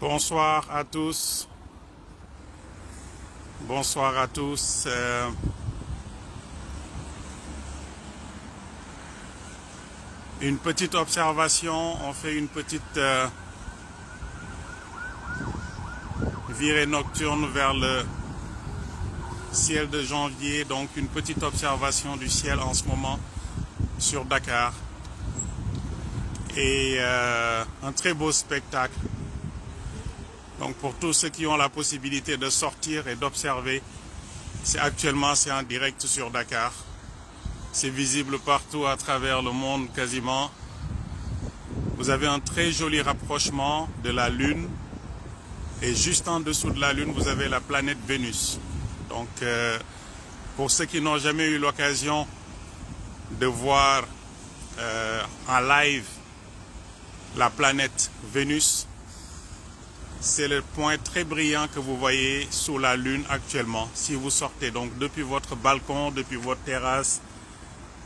Bonsoir à tous. Bonsoir à tous. Une petite observation. On fait une petite virée nocturne vers le ciel de janvier. Donc une petite observation du ciel en ce moment sur Dakar. Et un très beau spectacle. Donc pour tous ceux qui ont la possibilité de sortir et d'observer, actuellement c'est en direct sur Dakar. C'est visible partout à travers le monde quasiment. Vous avez un très joli rapprochement de la Lune. Et juste en dessous de la Lune, vous avez la planète Vénus. Donc pour ceux qui n'ont jamais eu l'occasion de voir en live la planète Vénus, c'est le point très brillant que vous voyez sous la Lune actuellement. Si vous sortez donc depuis votre balcon, depuis votre terrasse,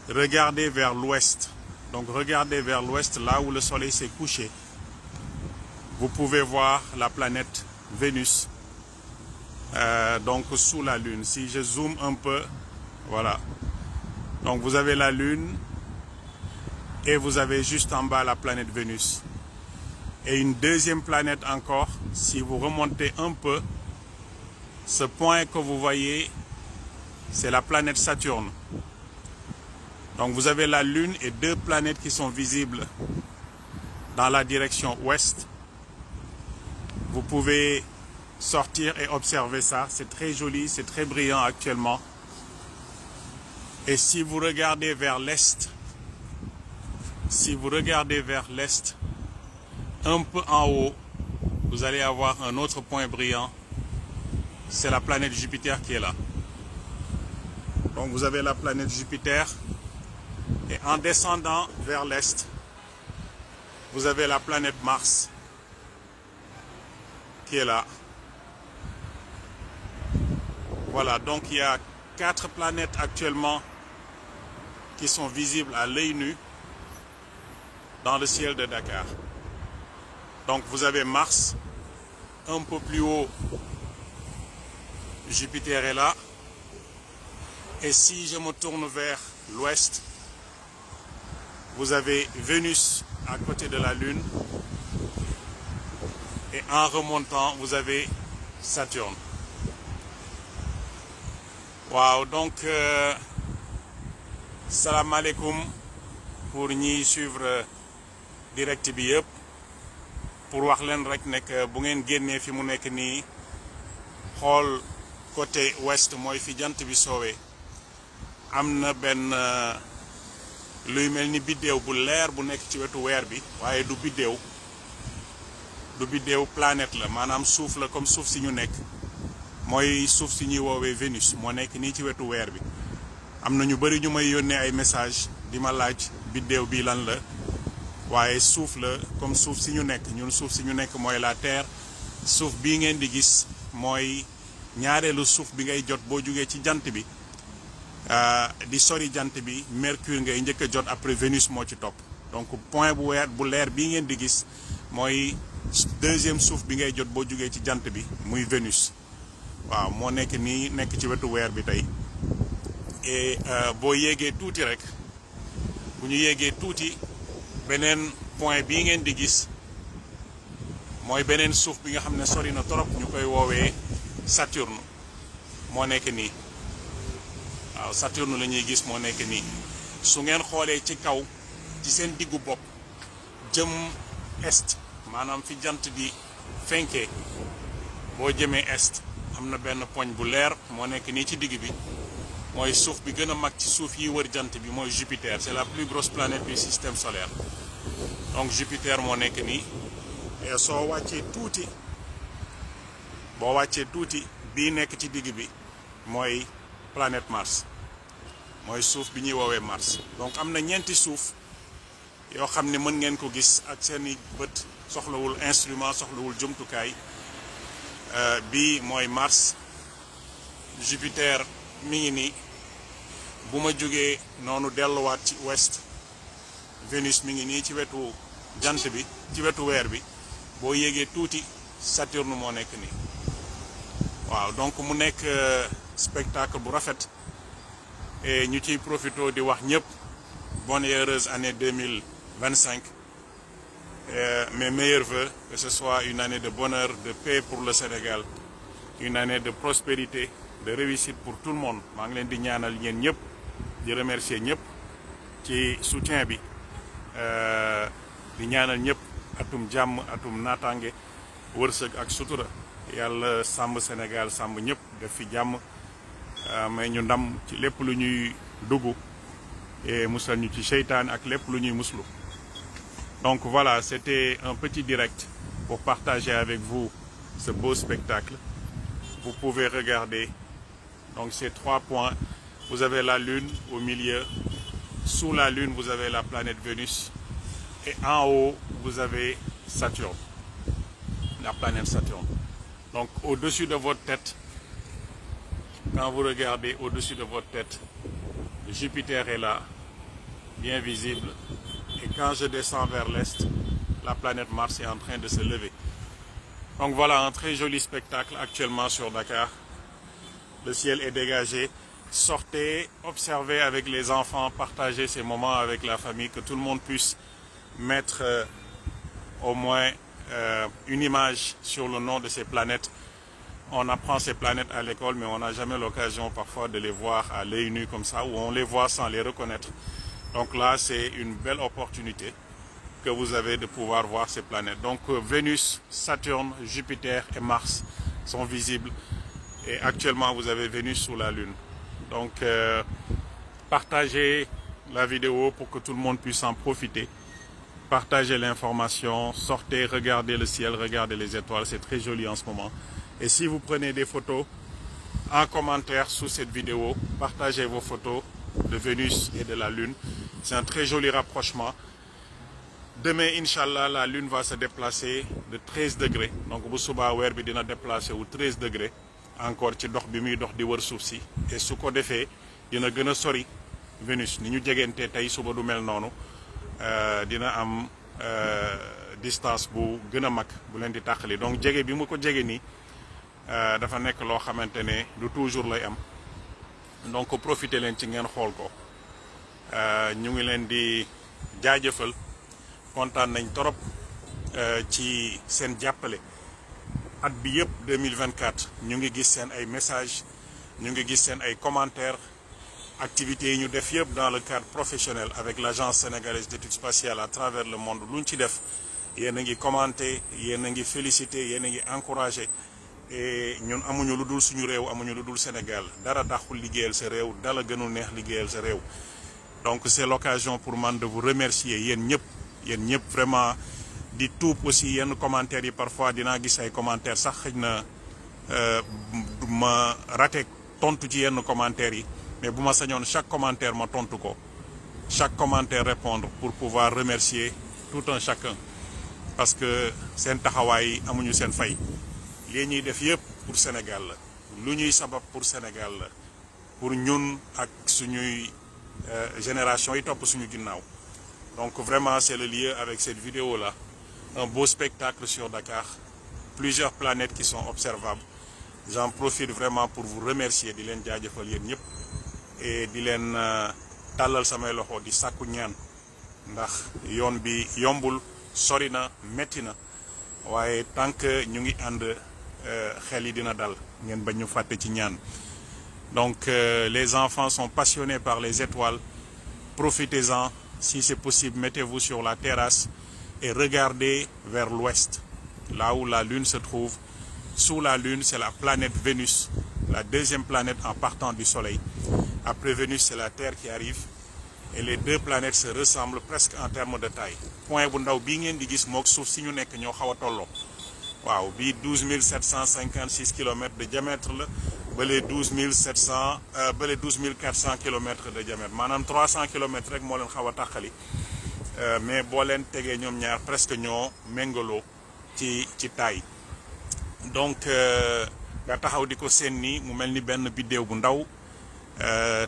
regardez vers l'ouest. Donc regardez vers l'ouest, là où le soleil s'est couché. Vous pouvez voir la planète Vénus, donc sous la Lune. Si je zoome un peu, voilà. Donc vous avez la Lune et vous avez juste en bas la planète Vénus. Et une deuxième planète encore, si vous remontez un peu, ce point que vous voyez, c'est la planète Saturne. Donc vous avez la Lune et deux planètes qui sont visibles dans la direction ouest. Vous pouvez sortir et observer ça. C'est très joli, c'est très brillant actuellement. Et si vous regardez vers l'est, un peu en haut, vous allez avoir un autre point brillant. C'est la planète Jupiter qui est là. Donc vous avez la planète Jupiter. Et en descendant vers l'est, vous avez la planète Mars qui est là. Voilà, donc il y a 4 planètes actuellement qui sont visibles à l'œil nu dans le ciel de Dakar. Donc vous avez Mars, un peu plus haut, Jupiter est là. Et si je me tourne vers l'ouest, vous avez Vénus à côté de la Lune. Et en remontant, vous avez Saturne. Wow, donc salam alaikum pour ñi suivre direct bi yëpp. Pour wax leen rek nekk bu ngeen génnee fi mu nekk nii xool côté ouest mooy fi jant bi soowee am na benn luy mel ni biddéew bu leer bu nekk ci wetu weer bi waaye du biddéew planète la maanaam suuf la comme suuf si ñu nekk mooy suuf si ñuy woowee Vénus moo nekk nii ci wetu weer bi am na ñu bari ñu may yónnee ay message di ma laaj biddéew bi lan la waaye suuf la comme suuf si ñu nekk ñun suuf si ñu nekk mooy la terre suuf bii ngeen di gis mooy ñaareelu suuf bi ngay jot boo jugee ci jant bi di sori jant bi Mercure ngay njëkk a jot après Vénus moo ci topp donc point bu leer bii ngeen di gis mooy deuxième suuf bi ngay jot boo jugee ci jant bi muy Vénus waaw moo nekk nii nekk ci wetu weer bi tey et boo yéegee tuuti rek bu ñu yéegee tuuti beneen point bii ngeen di gis mooy beneen suuf bi nga xam ne sori na trop ñu koy woowee Saturne moo nekk nii waaw Saturne la ñuy gis moo nekk nii su ngeen xoolee ci kaw ci seen diggu bopp jëm est maanaam fi jant di fenkee boo jëmee est am na benn poñ bu leer moo nekk nii ci digg bi mooy suuf bi gën a mag ci suuf yi wër jant bi mooy Jupiter c'est la plus grosse planète du système solaire donc Jupiter moo nekk nii et soo wàccee tuuti bii nekk ci digg bi mooy planète Mars mooy suuf bi ñuy woowee Mars donc am na ñeenti suuf yoo xam ne mën ngeen ko gis ak seeni bët soxlawul instrument soxlawul jumtukaay bii mooy Mars Jupiter mi ngi nii bu ma jógee noonu delluwaat ci ouest Vénus mi ngi nii ci wetu jant bi ci wetu weer bi boo yéegee tuuti Saturne moo nekk nii waaw donc mu nekk spectacle bu rafet et ñu ciy profito di wax ñëpp bonne et heureuse année 2025 mes meilleurs vœux, que ce soit une année de bonheur, de paix pour le Sénégal, une année de prospérité, de réussite pour tout le monde. maa ngi leen di ñaanal yéen ñëpp di remercier ñëpp ci soutien bi di ñaanal ñëpp atum jàmm atum naataange wërsëg ak sutura yàlla sàmm Sénégal sàmm ñëpp def fi jàmm may ñu ndam ci lépp lu ñuy dugg et musal ñu ci seytaan ak lépp lu ñuy muslu. Donc voilà, c'était un petit direct pour partager avec vous ce beau spectacle. Vous pouvez regarder donc ces 3 points. Vous avez la Lune au milieu. Sous la Lune, vous avez la planète Vénus. Et en haut, vous avez Saturne, la planète Saturne. Donc au-dessus de votre tête, quand vous regardez au-dessus de votre tête, Jupiter est là, bien visible. Et quand je descends vers l'est, la planète Mars est en train de se lever. Donc voilà un très joli spectacle actuellement sur Dakar. Le ciel est dégagé. Sortez, observez avec les enfants, partagez ces moments avec la famille, que tout le monde puisse mettre au moins une image sur le nom de ces planètes. On apprend ces planètes à l'école, mais on n'a jamais l'occasion parfois de les voir à l'œil nu comme ça, ou on les voit sans les reconnaître. Donc là, c'est une belle opportunité que vous avez de pouvoir voir ces planètes. Donc Vénus, Saturne, Jupiter et Mars sont visibles. Et actuellement, vous avez Vénus sous la Lune. Donc partagez la vidéo pour que tout le monde puisse en profiter. Partagez l'information, sortez, regardez le ciel, regardez les étoiles. C'est très joli en ce moment. Et si vous prenez des photos, en commentaire sous cette vidéo, partagez vos photos de Vénus et de la Lune. C'est un très joli rapprochement. Demain, Inch'Allah, la Lune va se déplacer de 13 degrés. Donc, bu subaa weer bi dina déplacer wu 13 degrés. Encore ci dox bi muy dox di wër suuf si. Et su ko defee dina gën a sori Vénus. Ni ñu jegante tey suba du mel noonu. Dina am distance bu gën a mag bu leen di tàqali. Donc, jege bi mu ko jege nii dafa nekk loo xamante ne du toujours lay am. Donc profité leen ci ngeen xool ko ñu ngi leen di jaajëfal kontaan nañ torop ci seen jàppale at bi yëpp 2024 ñu ngi gis seen ay messages ñu ngi gis seen ay commentaires activités yi ñu def yëpp dans le cadre professionnel avec l'agence sénégalaise d'études spatiales à travers le monde lu ñu ci def yéen a ngi commenté yéen a ngi félicité yéen a ngi encouragé. Et ñun amuñu lu dul suñu réew amuñu lu dul Sénégal dara daxul liggéeyal sa réew dala gënul neex liggéeyal sa réew donc c'est l'occasion pour man de vous remercier yéen ñëpp vraiment di tuub aussi yenn commentaires yi parfois dinaa gis ay commentaires sax xëj na ma raté tontu ci yenn commentaires yi mais bu ma sañoon chaque commentaire ma tontu ko chaque commentaire répondre pour pouvoir remercier tout un chacun parce que seen taxawaay amuñu seen fay. lii ñuy def yëpp pour Sénégal la lu ñuy sabab pour Sénégal la pour ñun ak suñuy génération yi topp suñu ginnaaw donc vraiment c'est le lieu avec cette vidéo là un beau spectacle sur Dakar plusieurs planètes qui sont observables j'en profite vraiment pour vous remercier di leen jaajëfal yéen ñëpp et di leen tàllal samay loxo di sàkku ñaan ndax yoon bi yombul sori na metti na waaye tant que ñu ngi ànd xel yi dina dal ngeen bañ ñu fàtte ci ñaan donc les enfants sont passionnés par les étoiles profitez-en si c'est possible mettez-vous sur la terrasse et regardez vers l'ouest là où la lune se trouve sous la lune c'est la planète Vénus la deuxième planète en partant du soleil après Vénus c'est la Terre qui arrive et les deux planètes se ressemblent presque en termes de taille point bu ndaw bii ngeen di gis mook suuf si ñu nekk ñoo xaw a tolloo waaw bii 12 756 kilomètres de diamètre la bële 12 400 kilomètres de diamètre maanaam 300 kilomètres rek moo leen xaw a tàqali mais boo leen tegee ñoom ñaar presque ñoo méngaloo ci taille donc nga taxaw di ko seen nii mu mel ni benn biddéew bu ndaw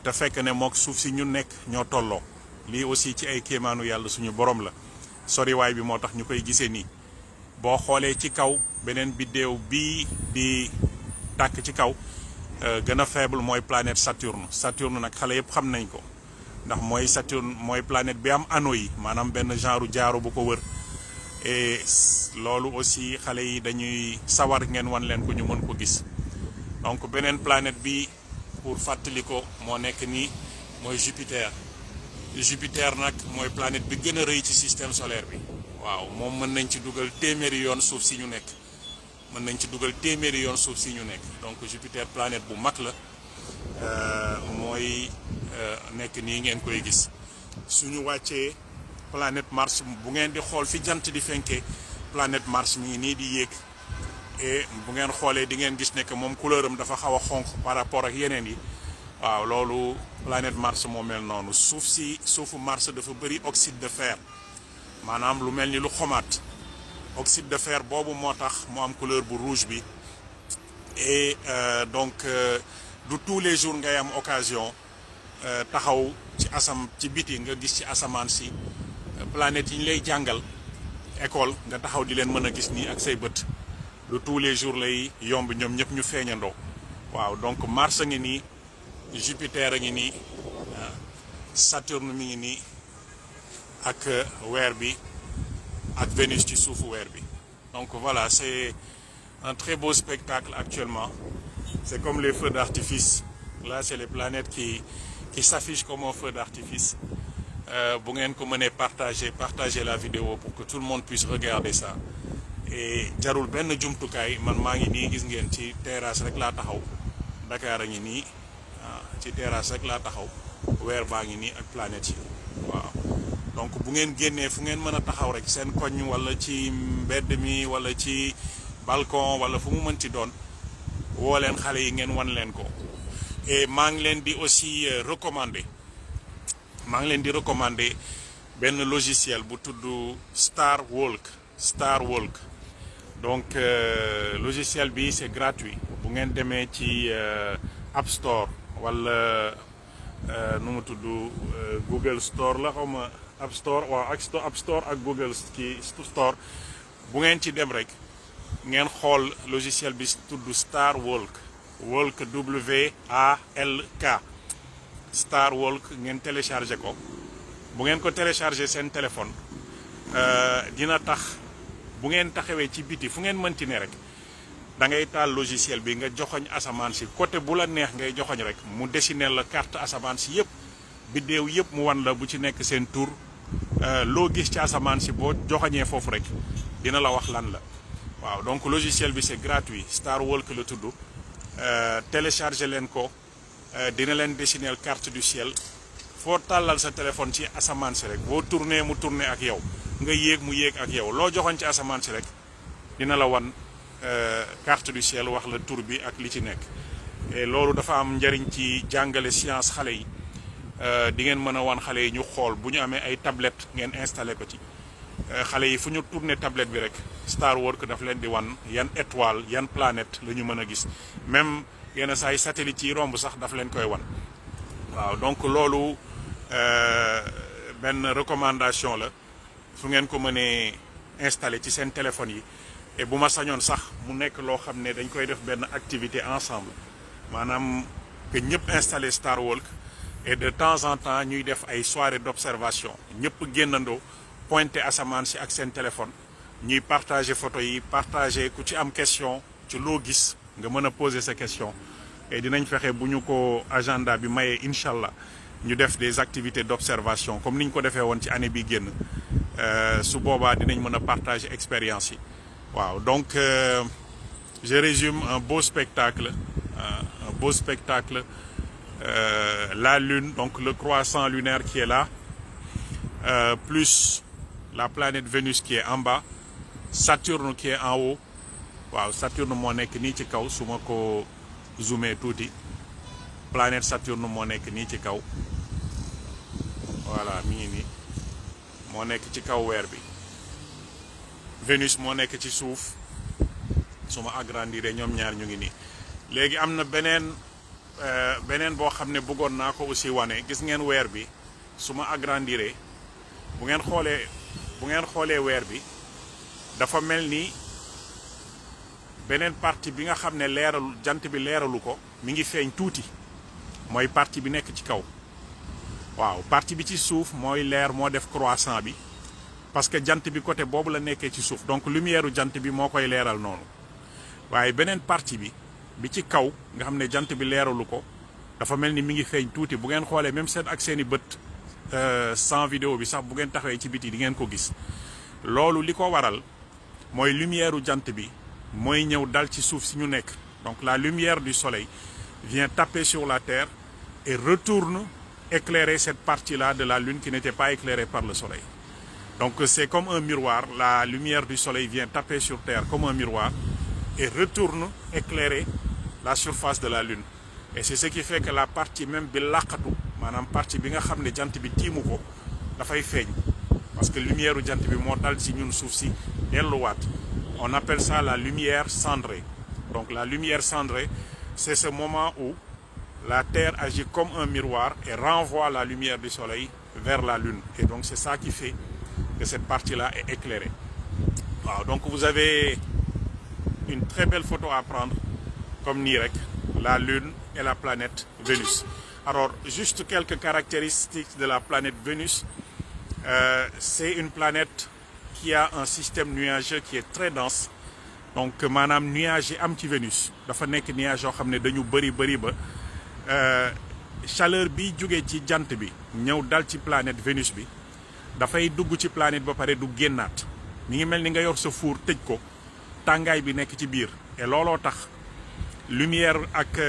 te fekk ne mook suuf si ñu nekk ñoo tolloo lii aussi ci ay kéemaanu yàlla suñu borom la soriwaay bi moo tax ñu koy gisee nii boo xoolee ci kaw beneen biddéew bii di tàkk ci kaw gën a faible mooy planète Saturne. Saturne nag xale yëpp xam nañ ko ndax mooy Saturne mooy planète bi am anneau yi maanaam benn genre jaaro bu ko wër et loolu aussi xale yi dañuy sawar ngeen wan leen ko ñu mën ko gis. donc beneen planète bi pour fàttali ko moo nekk nii mooy Jupiter. Jupiter nag mooy planète bi gën a rëy ci système solaire bi. waaw moom mën nañ ci dugal téeméeri yoon suuf si ñu nekk donc Jupiter planète bu mag la mooy nekk nii ngeen koy gis. suñu wàccee planète Mars bu ngeen di xool fi jant di fenkee planète Mars mi ngi nii di yéeg et bu ngeen xoolee di ngeen gis ne que moom couleur am dafa xaw a xonq par rapport ak yeneen yi. waaw loolu planète Mars moo mel noonu suufu Mars dafa bëri oxyde de fer maanaam lu mel ni lu xomaat oxyde de fer boobu moo tax mu am couleur bu rouge bi et donc du tous les jours ngay am occasion taxaw ci biti nga gis ci asamaan si planètes yi ñu lay jàngal école nga taxaw di leen mën a gis nii ak say bët du tous les jours lay yomb ñoom ñëpp ñu feeñandoo. waaw donc Mars a ngi nii Jupiter a ngi nii Saturne mi ngi nii ak weer bi ak Vénus ci suufu weer bi. donc voilà, c'est un très beau spectacle actuellement. C'est comme les feux d'artifice. Là c'est les planètes qui s'affichent comme un feu d'artifice. Bu ngeen ko mënee partager la vidéo pour que tout le monde puisse regarder ça. Et jarul benn jumtukaay man maa ngi nii gis ngeen ci terrasse rek laa taxaw Dakar a ngi nii ci terrasse rek laa taxaw weer baa ngi nii ak planètes yi waaw. donc bu ngeen génnee fu ngeen mën a taxaw rek seen koñ wala ci mbedd mi wala ci balcon wala fu mu mën ci doon woo leen xale yi ngeen wan leen ko. et maa ngi leen di aussi recommander benn logiciel bu tudd Star Walk. donc logiciel bi c'est gratuit bu ngeen demee ci App Store wala nu mu tudd Google Store la xaw ma App Store waaw App Store ak Google Store bu ngeen ci dem rek ngeen xool logiciel bi tudd Star Walk WALK Star Walk ngeen téléchargé ko bu ngeen ko téléchargé seen téléphone dina tax bu ngeen taxawee ci biti fu ngeen mënti ne rek da ngay taal logiciel bi nga joxoñ asamaan si côté bu la neex ngay joxoñ rek mu dessiner la carte asamaan si yëpp biddéew yëpp mu wan la bu ci nekk seen tur loo gis ci asamaan si boo joxoñee foofu rek dina la wax lan la. waaw donc logiciel bi c'est gratuit Star Walk la tudd télécharger leen ko dina leen dessiner carte du ciel foo tàllal sa téléphone ci asamaan si rek boo tourné mu tourné ak yow nga yéeg mu yéeg ak yow loo joxoñ ci asamaan si rek dina la wan carte du ciel wax la tur bi ak li ci nekk. et loolu dafa am njëriñ ci jàngale science xale yi di ngeen mën a wan xale yi ñu xool bu ñu amee ay tablette ngeen installé ko ci xale yi fu ñu tourné tablette bi rek Star Walk daf leen di wan yan étoile yan planète la ñu mën a gis même yenn saa yi satellite yi romb sax daf leen koy wan. waaw donc loolu benn recommandation la fu ngeen ko mënee installé ci seen téléphone yi. et bu ma sañoon sax mu nekk loo xam ne dañ koy def benn activité ensemble maanaam que ñëpp installé Star Walk et de temps en temps ñuy def ay soirée d'observation ñëpp génnandoo pointé asamaan si ak seen téléphone ñuy partager photo yi partager ku ci am question ci loo gis nga mën a poser sa question. et dinañ fexe bu ñu ko agenda bi mayee incha allah ñu def des activités d'observation comme ni ñu ko defee woon ci année bi génn su boobaa dinañ mën a partager expérience yi. waaw donc je résume un beau spectacle la lune donc le croissant lunaire qui est là plus la planète Vénus qui est en bas Saturne qui est en haut. waaw Saturne moo nekk nii ci kaw su ma ko zoomé tuuti planète Saturne moo nekk nii ci kaw voilà mi ngi nii moo nekk ci kaw weer bi. Vénus moo nekk ci suuf su ma agrandiré ñoom ñaar ñu ngi nii. léegi am na beneen boo xam ne bëggoon naa ko aussi wane gis ngeen weer bi su ma agrandiré bu ngeen xoolee weer bi dafa mel ni beneen partie bi nga xam ne leeralu jant bi leeralu ko mi ngi feeñ tuuti mooy partie bi nekk ci kaw waaw partie bi ci suuf mooy leer moo def croissant bi parce que jant bi côté boobu la nekkee ci suuf donc lumière u jant bi moo koy leeral noonu waaye beneen partie bi ci kaw nga xam ne jant bi leeralu ko dafa mel ni mi ngi feeñ tuuti bu ngeen xoolee même seen ak seeni bët sans vidéo bi sax bu ngeen taxawee ci biti di ngeen ko gis loolu li ko waral mooy lumière u jant bi mooy ñëw dal ci suuf si ñu nekk donc la lumière du soleil vient taper sur la terre et retourne éclairer cette partie-là de la lune qui n'était pas éclairée par le soleil. Donc c'est comme un miroir, la lumière du soleil vient taper sur terre comme un miroir et retourne éclairer la surface de la lune. Et c'est ce qui fait que la partie même bi laqatu maanaam partie bi nga xam ne jant bi tiimu ko dafay feeñ parce que lumière u jant bi moo dal ci ñun suuf si delluwaat. On appelle ça la lumière cendrée. Donc la lumière cendrée, c'est ce moment où la Terre agit comme un miroir et renvoie la lumière du soleil vers la lune. Et donc c'est ça qui fait que cette partie-là est éclairée. Wow, donc vous avez une très belle photo à prendre, comme nii rek, la lune et la planète Vénus. Alors juste quelques caractéristiques de la planète Vénus. C'est une planète qui a un système nuageux qui est très dense. Donc maanaam nuage yi am ci Vénus dafa nekk nuage yoo xam ne dañu bëri ba chaleur bi jóge ci jant bi ñëw dal ci planète Vénus bi dafay dugg ci planète ba pare du génnaat mi ngi mel ni nga yor sa four tëj ko tàngaay bi nekk ci biir et looloo tax lumière ak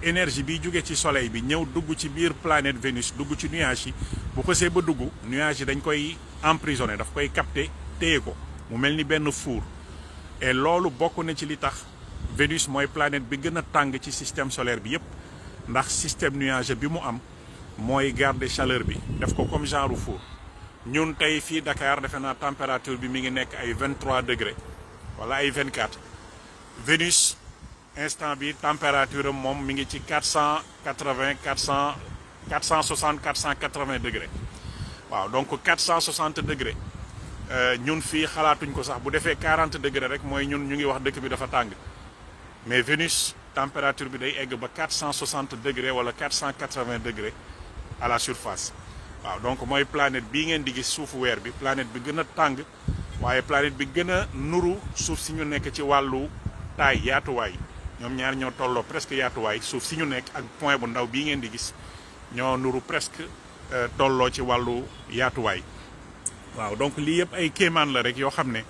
énergie bi jóge ci soleil bi ñëw dugg ci biir planète Vénus dugg ci nuage yi bu xësee ba dugg nuage yi dañ koy emprisonné daf koy capté téye ko mu mel ni benn four et loolu bokk na ci li tax Vénus mooy planète bi gën a tàng ci système solaire bi yépp ndax système nuageux bi mu am mooy garder chaleur bi def ko comme genre four ñun tey fii Dakar defe naa température bi mi ngi nekk ay 23 degrés wala ay 24 Vénus instant bi température am moom mi ngi ci 480 460 480 degrés waaw donc 460 degrés ñun fii xalaatuñ ko sax bu defee 40 degrés rek mooy ñun ñu ngi wax dëkk bi dafa tàng mais Vénus température bi day egg ba 460 degrés wala 480 degrés à la surface waaw donc mooy planète bii ngeen di gis suufu weer bi planète bi gën a tàng waaye planète bi gën a nuru suuf si ñu nekk ci wàllu taay yaatuwaay ñoom ñaar ñoo tolloo presque yaatuwaay suuf si ñu nekk ak point bu ndaw bii ngeen di gis ñoo nuru presque tolloo ci wàllu yaatuwaay waaw donc lii yëpp ay kéemaan la rek yoo xam ne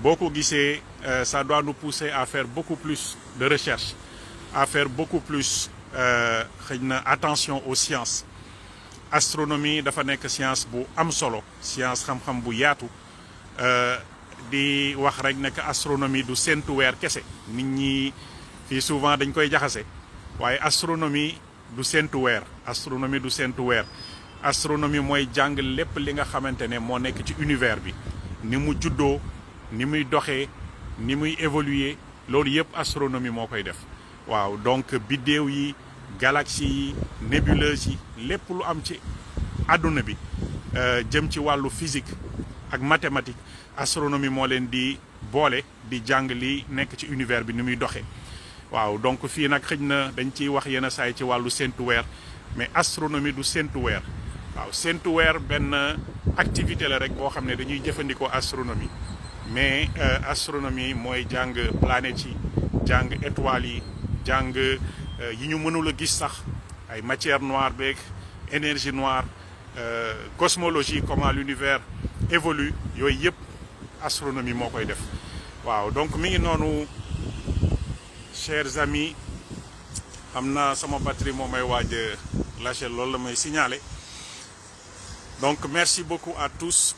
boo ko gisee ça doit nous pousser à faire beaucoup plus de recherche à faire beaucoup plus xëy na attention aux sciences astronomie dafa nekk science bu am solo science xam-xam bu yaatu di wax rek ne que astronomie du séntu weer kese nit ñi fii souvent dañ koy jaxase waaye astronomie du séntu weer astronomie du séntu weer astronomie mooy jàng lépp li nga xamante ne moo nekk ci univers bi ni mu juddoo ni muy doxee ni muy évoluer loolu yëpp astronomie moo koy def waaw donc biddéew yi galaxie yi nébuleuse yi lépp lu am ci àdduna bi jëm ci wàllu physique ak mathématique astronomie moo leen di boole di jàng li nekk ci univers bi ni muy doxee waaw donc fii nag xëj na dañ ciy wax yenn saay ci wàllu séntu weer mais astronomie du séntu weer waaw séntu weer benn activité la rek boo xam ne dañuy jëfandikoo astronomie mais astronomie mooy jàng planètes yi jàng étoiles yi jàng yi ñu mënul a gis sax ay matière noire beeg énergie noire cosmologie comment l'univers évolue yooyu yëpp astronomie moo koy def waaw donc mi ngi noonu chers amis xam naa sama batterie moo may waaj lâché loolu la may signaler donc merci beaucoup à tous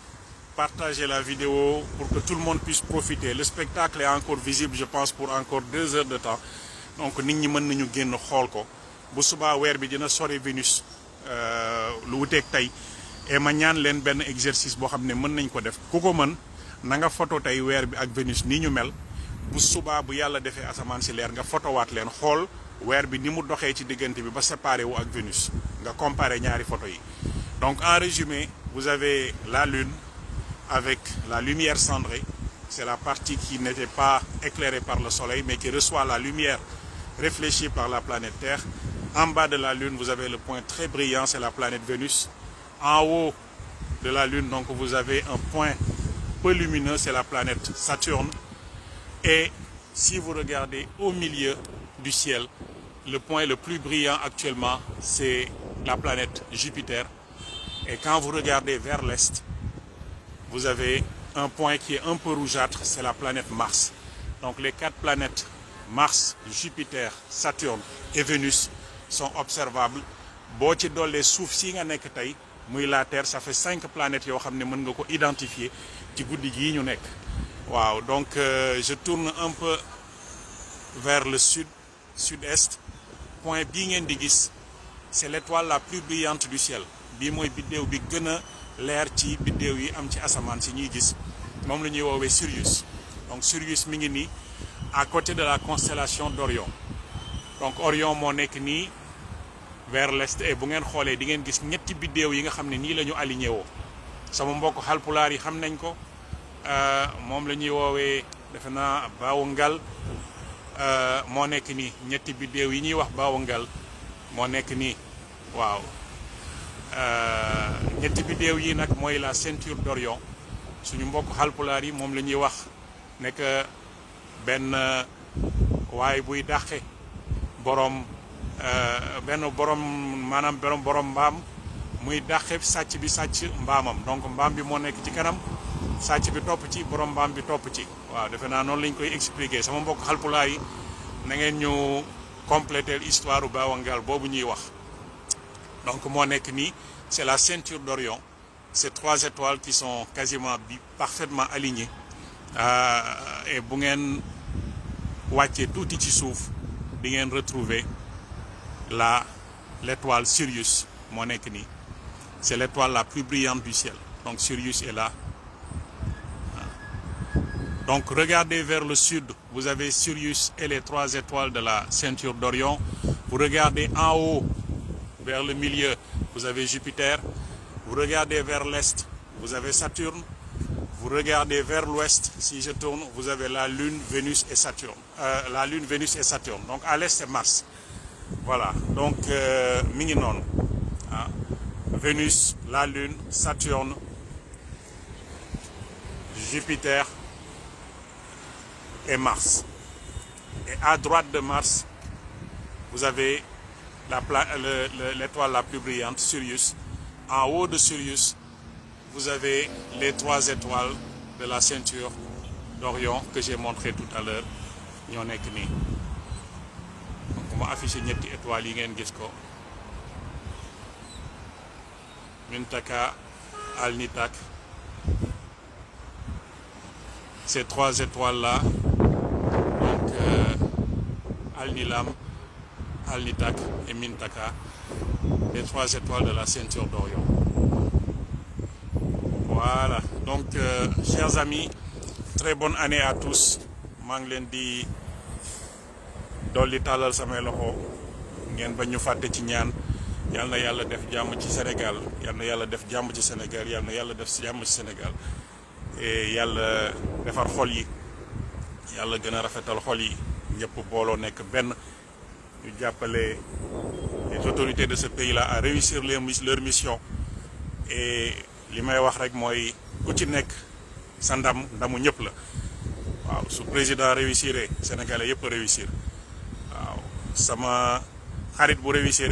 partagez la vidéo pour que tout le monde puisse profiter le spectacle est encore visible je pense pour encore 2 heures de temps donc nit ñi mën nañu génn xool ko bu subaa weer bi dina sori Vénus lu wuteeg tey et ma ñaan leen benn exercice boo xam ne mën nañ ko def ku ko mën na nga photo tey weer bi ak Vénus nii ñu mel bu subaa bu yàlla defee asamaan si leer nga photowaat leen xool weer bi ni mu doxee ci diggante bi ba séparé wu ak Vénus nga comparer ñaari photo yi donc en résumé vous avez la lune avec la lumière cendrée c'est la partie qui n'était pas éclairée par le soleil, mais qui reçoit la lumière réfléchie par la planète Terre. En bas de la Lune, vous avez le point très brillant, c'est la planète Vénus. En haut de la Lune, donc, vous avez un point peu lumineux, c'est la planète Saturne. Et si vous regardez au milieu du ciel, le point le plus brillant actuellement, c'est la planète Jupiter. Et quand vous regardez vers l'est, vous avez un point qui est un peu rougeâtre, c'est la planète Mars. Donc les 4 planètes, Mars, Jupiter, Saturne et Vénus, sont observables. Boo ci dollee suuf si nga nekk tey muy la Terre, ça fait 5 planètes yoo xam ne mën nga ko identifier ci guddi gii ñu nekk. Waaw, donc je tourne un peu vers le sud, sud-est. Point bii ngeen di gis, c'est l'étoile la plus brillante du ciel. Bii mooy biddéew bi gën a leer ci biddéew yi am ci asamaan si ñuy gis, moom la ñuy woowee Sirius. Donc Sirius mi ngi nii à côté de la constellation d'Orion. Donc Orion moo nekk nii vers l'est, et bu ngeen xoolee di ngeen gis ñetti biddéew yi nga xam ne nii la ñu aligné woo. Sama mbokk Halpulaar yi xam nañ ko, moom la ñuy woowee defe naa Baawu-Ngal. Moo nekk nii ñetti biddéew yi ñuy wax Baawu-Ngal moo nekk nii. Waaw, ñetti biddéew yi nag mooy la ceinture d'Orion. Suñu mbokk Halpulaar yi moom la ñuy wax nekk benn waay buy dàqe borom benn borom maanaam borom mbaam muy dàqe sàcc bi sàcc mbaamam. Donc mbaam bi moo nekk ci kanam, sàcc bi topp ci, borom mbaam bi topp ci. Waaw, defe naa noonu lañ koy expliquer. Sama mbokk Halpulaar yi na ngeen ñu compléter l'histoire u Baawu-Ngal boobu ñuy wax. Donc moo nekk nii, c'est la ceinture d'Orion. Ces 3 étoiles qui sont quasiment parfaitement alignées. Et bu ngeen wàccee tuuti ci suuf di ngeen retrouver l'étoile Sirius moo nekk nii. C'est l'étoile la plus brillante du ciel. Donc Sirius est là. Donc regardez vers le sud, vous avez Sirius et les 3 étoiles de la ceinture d'Orion. Vous regardez en haut, vers le milieu, vous avez Jupiter. Vous regardez vers l'est, vous avez Saturne. Vous regardez vers l'ouest, si je tourne, vous avez la Lune, Vénus et Saturne. La Lune, Vénus et Saturne. Donc à l'est, c'est Mars. Voilà, donc mi ngi noonu. Vénus, la Lune, Saturne, Jupiter et Mars. Et à droite de Mars, vous avez l'étoile la plus brillante, Sirius. En haut de Sirius, vous avez les 3 étoiles de la ceinture d'Orion que j'ai montré tout à l'heure. ñoo nekk nii. Donc ma affiché ñetti étoiles yi ngeen gis ko. Mintaka, Alnitak. Ces 3 étoiles-là, donc Alnilam, Alnitak et Mintaka, les 3 étoiles de la ceinture d'Orion. Voilà, donc chers amis, très bonne année à tous. maa ngi leen di dolli tàllal samay loxo ngeen ba ñu fàtte ci ñaan. Yal na yàlla def jàmm ci Sénégal, yal na yàlla def jàmm ci Sénégal, yal na yàlla def jàmm ci Sénégal. Et yàlla defar xol yi, yàlla gën a rafetal xol yi, ñëpp booloo nekk benn. Ñu jàppale les autorités de ce pays-là à réussir leur mission. Et li may wax rek mooy ku ci nekk sa ndamu ñëpp la. Waaw, su président réussir, Sénégalais yëpp réussir. Waaw, sama xarit bu réussir,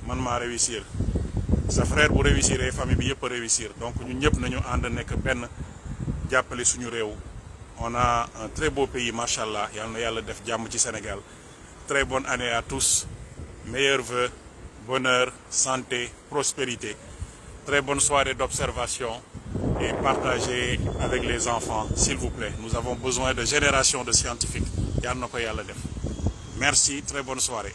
man maa réussir. Sa frère bu réussir, famille bi yëpp réussir. Donc ñun ñëpp nañu ànd nekk benn jàppale suñu réew. On a un très beau pays, machallah. Yal na yàlla def jàmm ci Sénégal. Très bonne année à tous. Meilleurs vœux, bonheur, santé, prospérité. Très bonne soirée d'observation et partagez avec les enfants, s'il vous plaît. Nous avons besoin de générations de scientifiques. Yal na ko yàlla def. Merci, très bonne soirée.